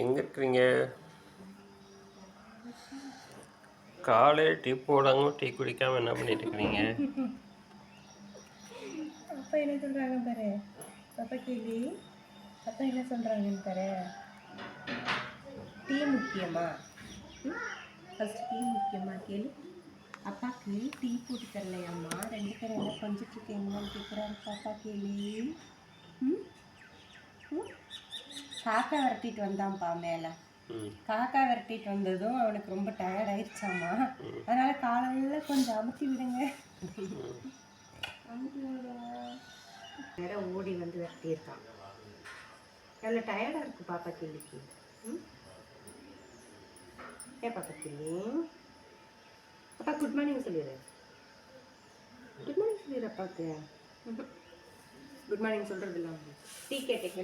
எங்கே இருக்கிறீங்க? காலையில் டீ போடாம டீ குடிக்காமல் என்ன பண்ணிட்டு இருக்கிறீங்க? அப்பா என்ன சொல்கிறாங்க பாரு. பாப்பா கேள்வி. அப்பா என்ன சொல்கிறாங்கன்னு பாரு. டீ முக்கியமா? ஃபஸ்ட்டு டீ முக்கியமா கேளு. அப்பாவுக்கு டீ போட்டு தரலையாம்மா, 2 பேரும் என்ன கொஞ்சிட்டு இருக்கீங்கன்னு கேட்குறாரு பாப்பா கேள்வி. ம் ம் காக்கா விரட்டிட்டு வந்தான்ப்பா மேலே. காக்கா விரட்டிட்டு வந்ததும் அவனுக்கு ரொம்ப டயர்ட் ஆயிடுச்சாம்மா. அதனால காலையில் கொஞ்சம் அமுத்தி விடுங்க. அமுத்தி விடுங்க. நேரம் ஓடி வந்து விரட்டியிருக்கான். எவ்வளோ டயர்டாக இருக்குது பாப்பா கேள்விக்கு. ஏன் பாப்பா கேள்வி? அப்பா குட் மார்னிங் சொல்லிடு. குட் மார்னிங் சொல்லிடு அப்பாவுக்கு. குட் மார்னிங் சொல்கிறது இல்லை. டீ கேட்டேன்.